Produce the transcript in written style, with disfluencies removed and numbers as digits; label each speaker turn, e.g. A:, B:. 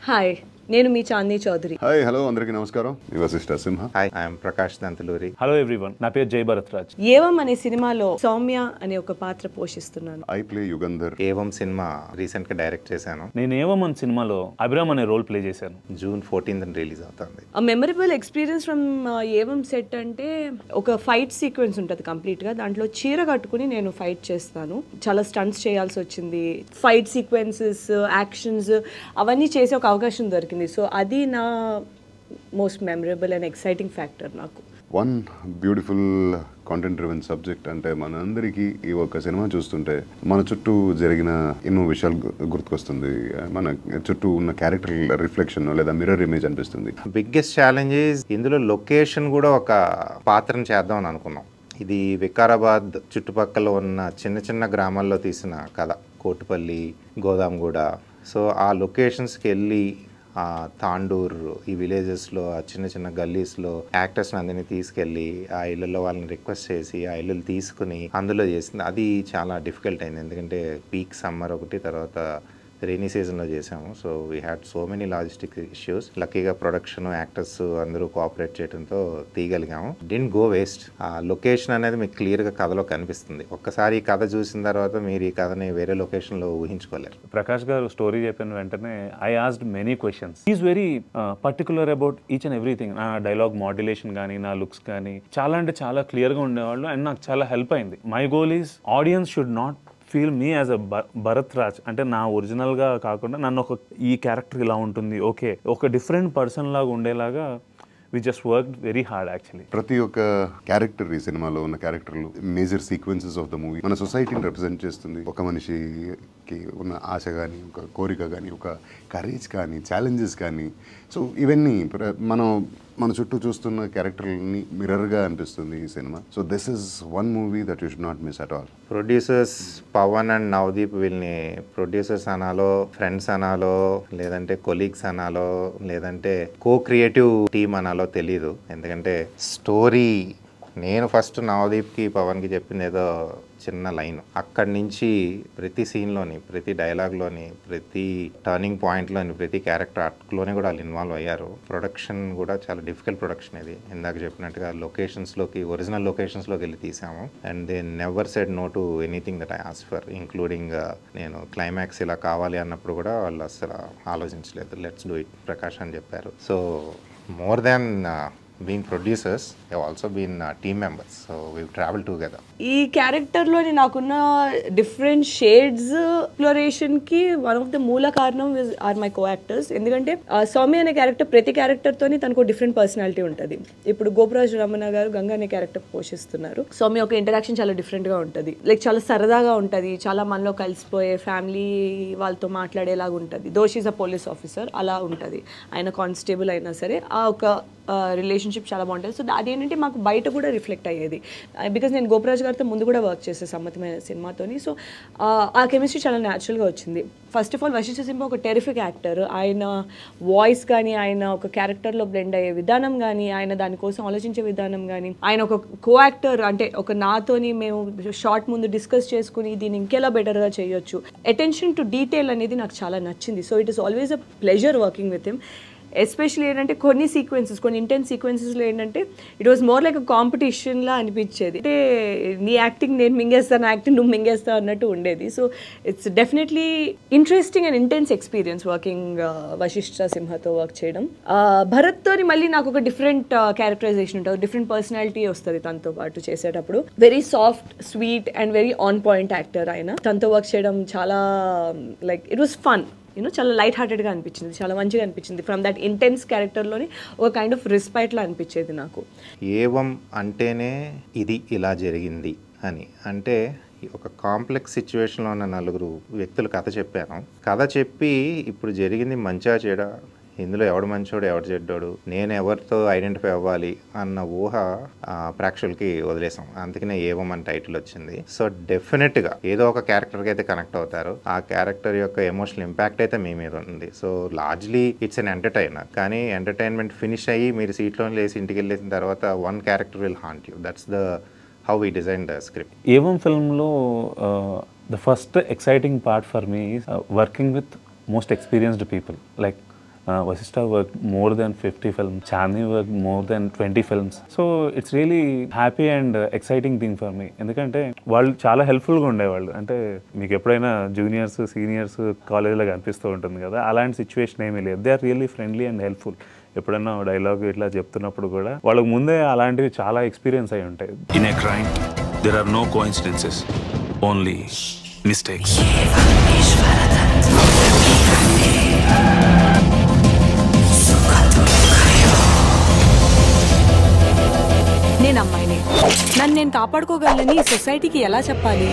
A: Hi, నేను మీ Chandi Chowdary.
B: Hi hello అందరికీ నమస్కారం. మీ Vasishtha Simha.
C: Hi, I'm Prakash Dantuluri.
D: Hello everyone, నా పేరు జై భరత్ రాజ్.
A: ఏవం అనే సినిమాలో సౌమ్య అనే ఒక పాత్ర పోషిస్తున్నాను.
B: I play Yugandhar.
C: Evam cinema recent గా డైరెక్ట్ చేశాను.
D: నేను ఏవమన్ సినిమాలో అభిరామ్ అనే రోల్ ప్లే చేశాను.
C: జూన్ 14th రిలీజ్ అవుతుంది.
A: ఆ memorable experience from Evam set అంటే ఒక ఫైట్ సీక్వెన్స్ ఉంటుంది కంప్లీట్ గా. దాంట్లో చీర కట్టుకుని నేను ఫైట్ చేస్తాను. చాలా స్టంట్స్ చేయాల్సి వచ్చింది. ఫైట్ సీక్వెన్సెస్, యాక్షన్స్ అవన్నీ చేసే ఒక అవకాశం దొరికింది. సో అది నా most memorable and exciting factor నాకు.
B: One beautiful content driven subject. అంటే మనందరికీ ఈ ఒక సినిమా చూస్తుంటే మన చుట్టూ జరిగిన ఎన్నో విషయాలు గుర్తుకొస్తుంది. మన చుట్టూ ఉన్న క్యారెక్టర్ రిఫ్లెక్షన్ లేదా మిర్రర్ ఇమేజ్ అనిపిస్తుంది.
C: బిగ్గెస్ట్ ఛాలెంజెస్ ఇందులో లొకేషన్ కూడా ఒక పాత్రను చేద్దాం అని అనుకున్నాం. ఇది వికారాబాద్ చుట్టుపక్కల ఉన్న చిన్న చిన్న గ్రామాల్లో తీసిన కథ. కోటిపల్లి, గోదాంగూడ. సో ఆ లొకేషన్స్కి వెళ్ళి తాండూర్, ఈ విలేజెస్లో, ఆ చిన్న చిన్న గల్లీస్లో యాక్టర్స్ని అందరినీ తీసుకెళ్ళి ఆ ఇళ్ళల్లో వాళ్ళని రిక్వెస్ట్ చేసి ఆ ఇళ్ళు తీసుకుని అందులో చేసింది. అది చాలా డిఫికల్ట్ అయింది. ఎందుకంటే పీక్ సమ్మర్ ఒకటి, తర్వాత రైనీ సీజన్లో చేసాము. So we had so many logistic issues. లక్కీగా ప్రొడక్షన్, యాక్టర్స్ అందరూ కోఆపరేట్ చేయడంతో తీయగలిగాము. Didn't go waste. ఆ లొకేషన్ అనేది మీకు క్లియర్గా కథలో కనిపిస్తుంది. ఒక్కసారి ఈ కథ చూసిన తర్వాత మీరు ఈ కథని వేరే లొకేషన్లో ఊహించుకోలేరు.
D: ప్రకాష్ గారు స్టోరీ చెప్పిన వెంటనే I asked many questions. Is very particular about each and everything. నా డైలాగ్ మాడ్యులేషన్ కానీ, నా లుక్స్ కానీ చాలా అంటే చాలా క్లియర్గా ఉండేవాళ్ళు. అండ్ నాకు చాలా హెల్ప్ అయింది. My goal is audience should not feel me as a Bharat Raj. అంటే నా ఒరిజినల్గా కాకుండా నన్ను ఈ క్యారెక్టర్ ఇలా ఉంటుంది, ఓకే ఒక డిఫరెంట్ పర్సన్ లాగా ఉండేలాగా we just work very hard actually.
B: ప్రతి ఒక్క క్యారెక్టర్, ఈ సినిమాలో ఉన్న క్యారెక్టర్లు major sequences of the movie మన సొసైటీని రిప్రజెంట్ చేస్తుంది. ఒక మనిషికి ఉన్న ఆశ కానీ, ఒక కోరిక కానీ, ఒక కరేజ్ కానీ, ఛాలెంజెస్ కానీ. సో ఇవన్నీ మన చుట్టూ చూస్తున్న క్యారెక్టర్ని మిర్రర్గా అనిపిస్తుంది ఈ సినిమా. So this is one movie that you should not miss at all.
C: Producers Pavan and Navdeep, వీళ్ళని ప్రొడ్యూసర్స్ అనాలో, ఫ్రెండ్స్ అనాలో, లేదంటే కొలీగ్స్ అనాలో, లేదంటే కో క్రియేటివ్ టీమ్ అనాలో తెలీదు. ఎందుకంటే స్టోరీ నేను ఫస్ట్ నవదీప్కి, పవన్కి చెప్పింది ఏదో చిన్న లైన్. అక్కడి నుంచి ప్రతి సీన్లోని, ప్రతి డైలాగ్లోని, ప్రతి టర్నింగ్ పాయింట్లోని, ప్రతి క్యారెక్టర్ ఆర్ట్లోని కూడా వాళ్ళు ఇన్వాల్వ్ అయ్యారు. ప్రొడక్షన్ కూడా చాలా డిఫికల్ట్ ప్రొడక్షన్ ఇది. ఇందాక చెప్పినట్టుగా లొకేషన్స్లోకి, ఒరిజినల్ లొకేషన్స్లోకి వెళ్ళి తీసాము. And they never said no to anything that I ask for, including నేను క్లైమాక్స్ ఇలా కావాలి అన్నప్పుడు కూడా వాళ్ళు అసలు ఆలోచించలేదు. లెట్స్ డూ ఇట్ ప్రకాష్ అని చెప్పారు. So more than being producers, they have also been team members, so we've traveled together.
A: ఈ క్యారెక్టర్లోని నాకున్న డిఫరెంట్ షేడ్స్ ఎక్స్ప్లోరేషన్కి వన్ ఆఫ్ ద మూల కారణం ఆర్ మై కో యాక్టర్స్. ఎందుకంటే సౌమ్య అనే క్యారెక్టర్, ప్రతి క్యారెక్టర్తోని తనకు డిఫరెంట్ పర్సనాలిటీ ఉంటుంది. ఇప్పుడు గోపరాజు రమణ గారు గంగా అనే క్యారెక్టర్ పోషిస్తున్నారు. సౌమ్య ఒక ఇంటరాక్షన్ చాలా డిఫరెంట్గా ఉంటుంది. లైక్ చాలా సరదాగా ఉంటుంది, చాలా మనలో కలిసిపోయే ఫ్యామిలీ వాళ్ళతో మాట్లాడేలాగా ఉంటుంది. దోష్ ఈజ్ అ పోలీస్ ఆఫీసర్ అలా ఉంటుంది. ఆయన కానిస్టేబుల్ అయినా సరే ఆ ఒక రిలేషన్షిప్ చాలా బాగుంటుంది. సో అదేంటంటే మాకు బయట కూడా రిఫ్లెక్ట్ అయ్యేది. బికాజ్ నేను గోపరాజ్ గారితో ముందు కూడా వర్క్ చేసాను సమ్మతమైన సినిమాతోని. సో ఆ కెమిస్ట్రీ చాలా న్యాచురల్గా వచ్చింది. ఫస్ట్ ఆఫ్ ఆల్ వశిష్ఠ సింహ ఒక టెరిఫిక్ యాక్టర్. ఆయన వాయిస్ కానీ, ఆయన ఒక క్యారెక్టర్లో బ్లెండ్ అయ్యే విధానం కానీ, ఆయన దానికోసం ఆలోచించే విధానం కానీ, ఆయన ఒక కో యాక్టర్ అంటే ఒక నాతోని మేము షార్ట్ ముందు డిస్కస్ చేసుకుని దీన్ని ఇంకెలా బెటర్గా చేయొచ్చు. అటెన్షన్ టు డీటెయిల్ అనేది నాకు చాలా నచ్చింది. So it is always a pleasure working with him. Especially ఏంటంటే కొన్ని సీక్వెన్సెస్, కొన్ని ఇంటెన్స్ సీక్వెన్సెస్లో ఏంటంటే it was more like a కాంపిటీషన్లా అనిపించేది. అంటే నీ యాక్టింగ్ నేను మింగేస్తాను, యాక్టింగ్ నువ్వు మింగేస్తావు అన్నట్టు ఉండేది. So it's definitely interesting and intense experience working Vasishtha సింహతో వర్క్ చేయడం. భరత్తోని మళ్ళీ నాకు ఒక డిఫరెంట్ క్యారెక్టరైజేషన్ ఉంటుంది, డిఫరెంట్ పర్సనాలిటీ వస్తుంది తనతో పాటు చేసేటప్పుడు. Very soft, sweet and very on point actor ఆయన. తనతో వర్క్ చేయడం చాలా లైక్ ఇట్ వాస్ ఫన్. చాలా లైట్ హార్టెడ్గా అనిపించింది, చాలా మంచిగా అనిపించింది. ఫ్రమ్ దట్ ఇంటెన్స్ క్యారెక్టర్లోని ఒక కైండ్ ఆఫ్ రెస్పెక్ట్లా అనిపించేది నాకు.
C: ఏవం అంటేనే ఇది ఇలా జరిగింది అని. అంటే ఒక కాంప్లెక్స్ సిచ్యువేషన్లో ఉన్న నలుగురు వ్యక్తులు కథ చెప్పాను. కథ చెప్పి ఇప్పుడు జరిగింది మంచిగా చెడా, ఇందులో ఎవడు మంచోడు ఎవడు చెడ్డోడు, నేను ఎవరితో ఐడెంటిఫై అవ్వాలి అన్న ఊహ ప్రేక్షకులకి వదిలేసాం. అందుకనే ఏవం అని టైటిల్ వచ్చింది. సో డెఫినెట్గా ఏదో ఒక క్యారెక్టర్కి అయితే కనెక్ట్ అవుతారు. ఆ క్యారెక్టర్ యొక్క ఎమోషనల్ ఇంపాక్ట్ అయితే మీ మీద ఉంది. So largely it's an entertainer. కానీ ఎంటర్టైన్మెంట్ ఫినిష్ అయ్యి మీరు సీట్లో లేసి ఇంటికి వెళ్ళేసిన తర్వాత one character will haunt you. That's the how we design the script.
D: Evam ఫిల్మ్లో the first exciting part for me is working with most experienced people. Like Vasishtha worked more than 50 films, Chandni worked more than 20 films. So it's really happy and exciting thing for me. ఎందుకంటే వాళ్ళు చాలా హెల్ప్ఫుల్గా ఉండేవాళ్ళు. అంటే మీకు ఎప్పుడైనా juniors seniors కాలేజ్లో కనిపిస్తూ ఉంటుంది కదా, అలాంటి సిచ్యువేషన్ ఏమీ లేదు. They are really friendly and helpful. ఎప్పుడైనా డైలాగ్ ఇట్లా చెప్తున్నప్పుడు కూడా వాళ్ళకి ముందే అలాంటివి చాలా ఎక్స్పీరియన్స్ అయి ఉంటాయి.
E: In a crime, there are no coincidences, only mistakes.
A: నేను అమ్మాయిని, నన్ను నేను కాపాడుకోగలని సొసైటీకి ఎలా చెప్పాలి?